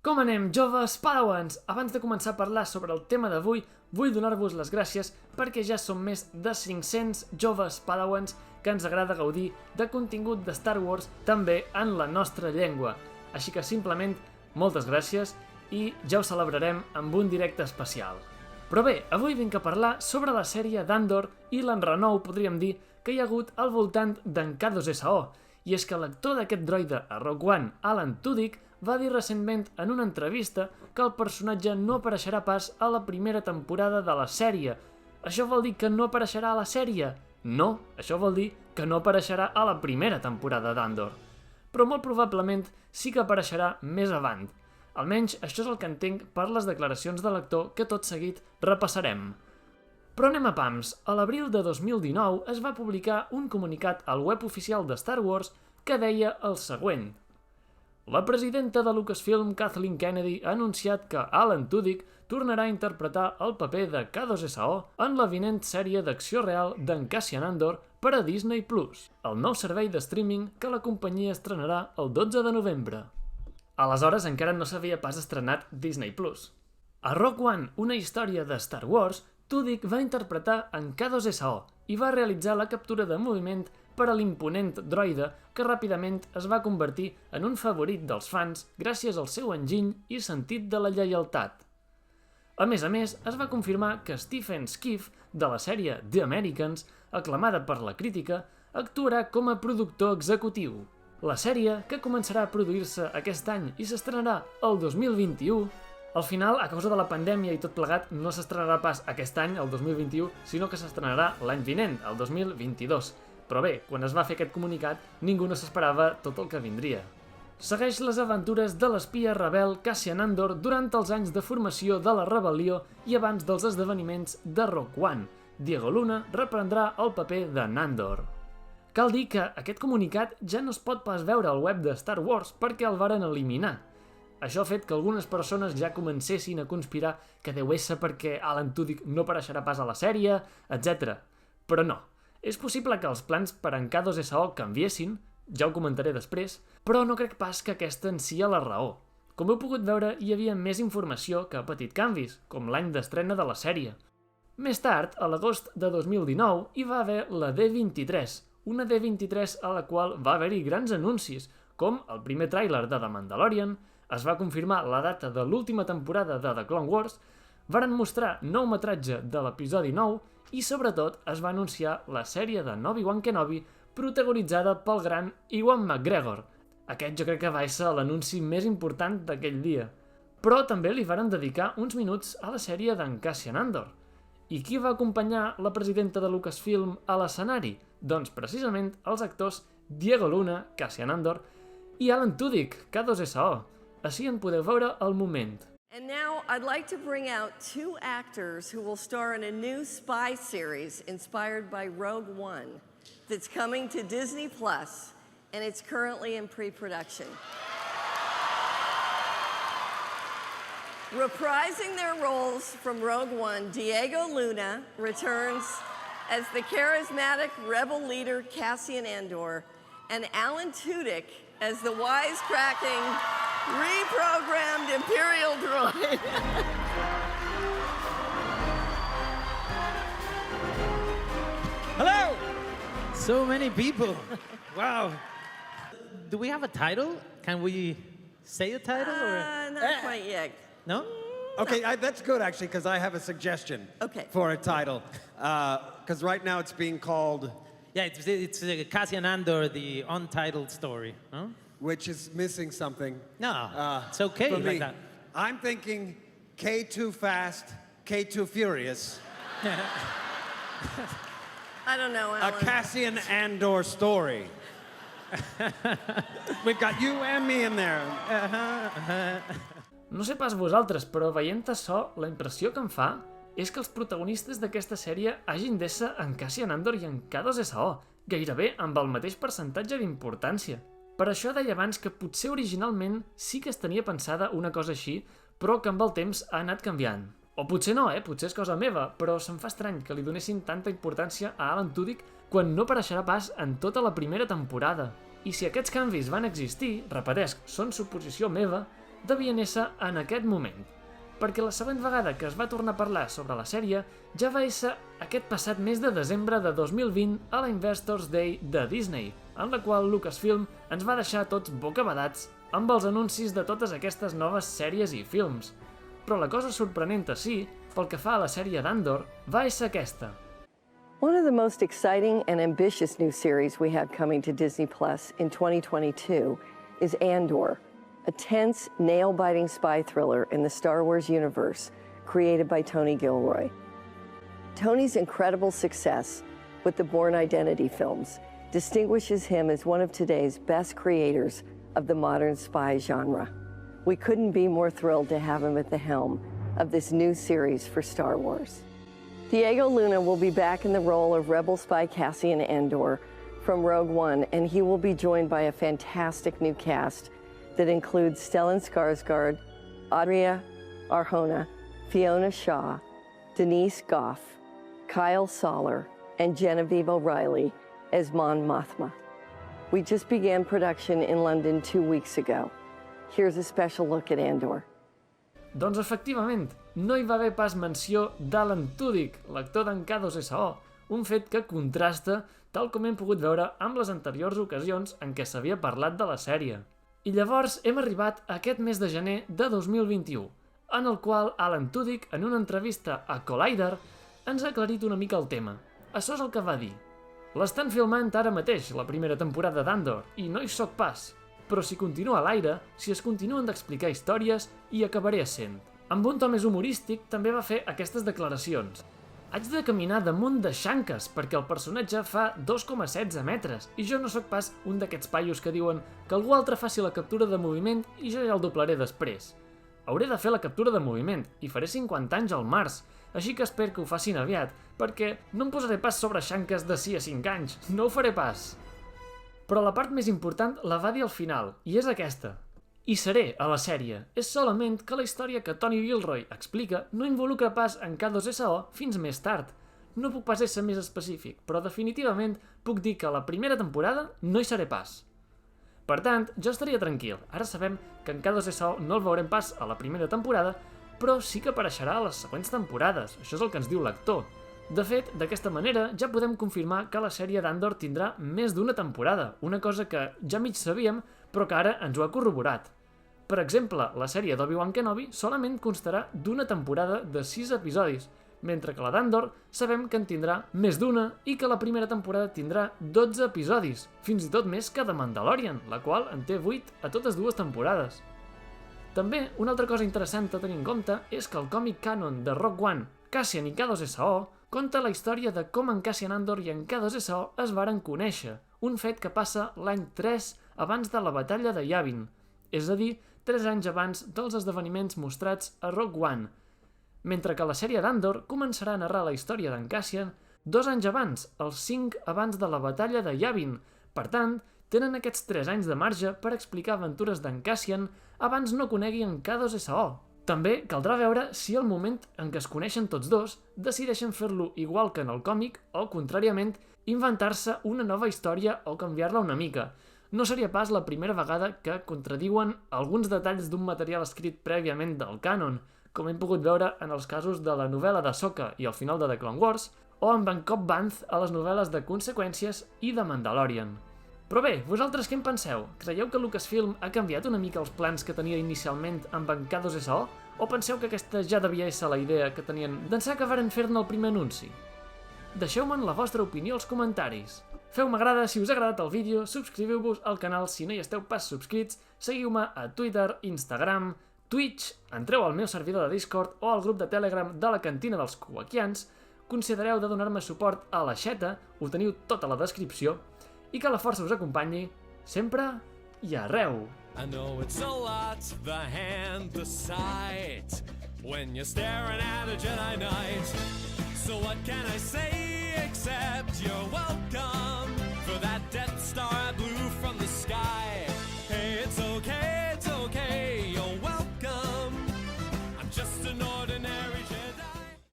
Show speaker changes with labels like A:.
A: Com anem, joves Padawans? Abans de començar a parlar sobre el tema d'avui, vull donar-vos les gràcies perquè ja som més de 500 joves Padawans que ens agrada gaudir de contingut de Star Wars també en la nostra llengua. Així que simplement, moltes gràcies i ja ho celebrarem amb un directe especial. Però bé, avui vinc a parlar sobre la sèrie d'Andor i l'enrenou, podríem dir, que hi ha hagut al voltant d'en K2SO. I és que l'actor d'aquest droide a Rogue One, Alan Tudyk, va dir recentment en una entrevista que el personatge no apareixerà pas a la primera temporada de la sèrie. Això vol dir que no apareixerà a la sèrie? No, això vol dir que no apareixerà a la primera temporada d'Andor. Però molt probablement sí que apareixerà més avant. Almenys això és el que entenc per les declaracions de l'actor que tot seguit repassarem. Però anem a pams. A l'abril de 2019 es va publicar un comunicat al web oficial de Star Wars que deia el següent. La presidenta de Lucasfilm, Kathleen Kennedy, ha anunciat que Alan Tudyk tornarà a interpretar el paper de K2SO en la vinent sèrie d'acció real d'en Cassian Andor per a Disney+, el nou servei de streaming que la companyia estrenarà el 12 de novembre. Aleshores encara no s'havia pas estrenat Disney+. A Rogue One, una història de Star Wars, Tudyk va interpretar en K2SO i va realitzar la captura de moviment per a l'imponent droide que ràpidament es va convertir en un favorit dels fans gràcies al seu enginy i sentit de la lleialtat. A més, es va confirmar que Stephen Schiff, de la sèrie The Americans, aclamada per la crítica, actuarà com a productor executiu. La sèrie, que començarà a produir-se aquest any i s'estrenarà el 2021, al final, a causa de la pandèmia i tot plegat, no s'estrenarà pas aquest any, el 2021, sinó que s'estrenarà l'any vinent, el 2022. Però bé, quan es va fer aquest comunicat, ningú no s'esperava tot el que vindria. Segueix les aventures de l'espia rebel Cassian Andor durant els anys de formació de la rebel·lió i abans dels esdeveniments de Rogue One. Diego Luna reprendrà el paper de Nandor. Cal dir que aquest comunicat ja no es pot pas veure al web de Star Wars perquè el varen eliminar. Això ha fet que algunes persones ja comencessin a conspirar que deu ésser perquè Alan Tudyk no apareixerà pas a la sèrie, etc. Però no. És possible que els plans per en K2SO canviessin, ja ho comentaré després, però no crec pas que aquesta en sia la raó. Com heu pogut veure, hi havia més informació que petit canvis, com l'any d'estrena de la sèrie. Més tard, a l'agost de 2019, hi va haver la D23, una D23 a la qual va haver-hi grans anuncis, com el primer tràiler de The Mandalorian, es va confirmar la data de l'última temporada de The Clone Wars, varen mostrar nou metratge de l'episodi 9 i, sobretot, es va anunciar la sèrie de Obi-Wan Kenobi protagonitzada pel gran Ewan McGregor. Aquest jo crec que va ser l'anunci més important d'aquell dia. Però també li varen dedicar uns minuts a la sèrie d'en Cassian Andor. I qui va acompanyar la presidenta de Lucasfilm a l'escenari? Doncs precisament els actors Diego Luna, Cassian Andor, i Alan Tudyk, K2SO. Així en podeu veure el moment.
B: And now I'd like to bring out two actors who will star in a new spy series inspired by Rogue One that's coming to Disney Plus, and it's currently in pre-production. Reprising their roles from Rogue One, Diego Luna returns as the charismatic rebel leader Cassian Andor, and Alan Tudyk as the wisecracking, reprogrammed Imperial droid.
C: Hello! So many people. Wow. Do we have a title? Can we say a title?
B: Not quite yet.
C: No?
D: Okay, that's good actually, because I have a suggestion for a title. Because right now it's being called...
C: Yeah, it's Cassian Andor, the untitled story. Huh?
D: Which is missing something.
C: No, it's okay like that.
D: I'm thinking K2 Fast, K2 Furious.
B: I don't know, Alan.
D: A Cassian Andor story. We've got you and me in there.
A: No sé pas vosaltres, però veient açò, la impressió que em fa és que els protagonistes d'aquesta sèrie hagin d'ésser en Cassian Andor i en K2SO, gairebé amb el mateix percentatge d'importància. Per això deia abans que potser originalment sí que es tenia pensada una cosa així, però que amb el temps ha anat canviant. O potser no, potser és cosa meva, però se'm fa estrany que li donessin tanta importància a Alan Tudyk quan no apareixerà pas en tota la primera temporada. I si aquests canvis van existir, repetesc, són suposició meva, devien ésser en aquest moment. Perquè la següent vegada que es va tornar a parlar sobre la sèrie ja va ésser aquest passat mes de desembre de 2020 a la Investors Day de Disney, en la qual Lucasfilm ens va deixar tots bocabadats amb els anuncis de totes aquestes noves sèries i films. Però la cosa sorprenent sí, pel que fa a la sèrie d'Andor, va ésser aquesta.
B: One of the most exciting and ambitious new series we have coming to Disney Plus in 2022 is Andor, a tense, nail-biting spy thriller in the Star Wars universe created by Tony Gilroy. Tony's incredible success with the Bourne Identity films distinguishes him as one of today's best creators of the modern spy genre. We couldn't be more thrilled to have him at the helm of this new series for Star Wars. Diego Luna will be back in the role of Rebel spy Cassian Andor from Rogue One, and he will be joined by a fantastic new cast that includes Stellan Skarsgård, Adria Arjona, Fiona Shaw, Denise Goff, Kyle Soller, and Genevieve O'Reilly as Mon Mothma. We just began production in London 2 weeks ago. Here's a special look at Andor.
A: Doncs efectivament, no hi va haver pas menció d'Alan Tudyk, l'actor d'en K2SO, un fet que contrasta, tal com hem pogut veure amb les anteriors ocasions en què s'havia parlat de la sèrie. I llavors hem arribat a aquest mes de gener de 2021, en el qual Alan Tudyk, en una entrevista a Collider, ens ha aclarit una mica el tema. Això és el que va dir. L'estan filmant ara mateix, la primera temporada d'Andor, i no hi soc pas. Però si continua a l'aire, si es continuen d'explicar històries, hi acabaré essent. Amb un to més humorístic, també va fer aquestes declaracions. Haig de caminar damunt de xanques perquè el personatge fa 2,16 metres i jo no sóc pas un d'aquests paios que diuen que algú altre faci la captura de moviment i jo ja el doblaré després. Hauré de fer la captura de moviment i faré 50 anys al març, així que espero que ho facin aviat, perquè no em posaré pas sobre xanques de 6 a 5 anys, no ho faré pas. Però la part més important la va dir al final, i és aquesta. Hi seré a la sèrie, és solament que la història que Tony Gilroy explica no involucra pas en K2SO fins més tard. No puc pas ser més específic, però definitivament puc dir que a la primera temporada no hi seré pas. Per tant, jo estaria tranquil. Ara sabem que en K2SO no el veurem pas a la primera temporada, però sí que apareixerà a les següents temporades. Això és el que ens diu l'actor. De fet, d'aquesta manera ja podem confirmar que la sèrie d'Andor tindrà més d'una temporada, una cosa que ja mig sabíem, però que ara ens ho ha corroborat. Per exemple, la sèrie d'Obi-Wan Kenobi solament constarà d'una temporada de 6 episodis, mentre que la d'Andor sabem que en tindrà més d'una i que la primera temporada tindrà 12 episodis, fins i tot més que The Mandalorian, la qual en té 8 a totes dues temporades. També, una altra cosa interessant a tenir en compte és que el còmic canon de Rogue One, Cassian i K2SO, conta la història de com en Cassian Andor i en K2SO es varen conèixer, un fet que passa l'any 3 abans de la batalla de Yavin, és a dir, 3 anys abans dels esdeveniments mostrats a Rogue One, mentre que la sèrie d'Andor començarà a narrar la història d'en Cassian 2 anys abans, els 5 abans de la batalla de Yavin. Per tant, tenen aquests 3 anys de marge per explicar aventures d'en Cassian abans no conegui en K2SO. També caldrà veure si al moment en què es coneixen tots dos decideixen fer-lo igual que en el còmic o, contràriament, inventar-se una nova història o canviar-la una mica. No seria pas la primera vegada que contradiuen alguns detalls d'un material escrit prèviament del cànon, com hem pogut veure en els casos de la novel·la d'Ahsoka i el final de The Clone Wars, o amb en Cobb Vanth a les novel·les de Conseqüències i de Mandalorian. Però bé, vosaltres què en penseu? Creieu que Lucasfilm ha canviat una mica els plans que tenia inicialment amb en K2SO? O penseu que aquesta ja devia ser la idea que tenien d'ençà que varen fer-ne el primer anunci? Deixeu-me'n la vostra opinió als comentaris. Feu m'agrada si us ha agradat el vídeo, subscriviu-vos al canal si no hi esteu pas subscrits, seguiu-me a Twitter, Instagram, Twitch, entreu al meu servidor de Discord o al grup de Telegram de la Cantina dels Kowakians, considereu de donar-me suport a l'aixeta, ho teniu tot a la descripció, i que la força us acompanyi sempre i arreu.
E: I know it's a lot, the hand, the sight, when you're staring at a Jedi Knight. So what can I say?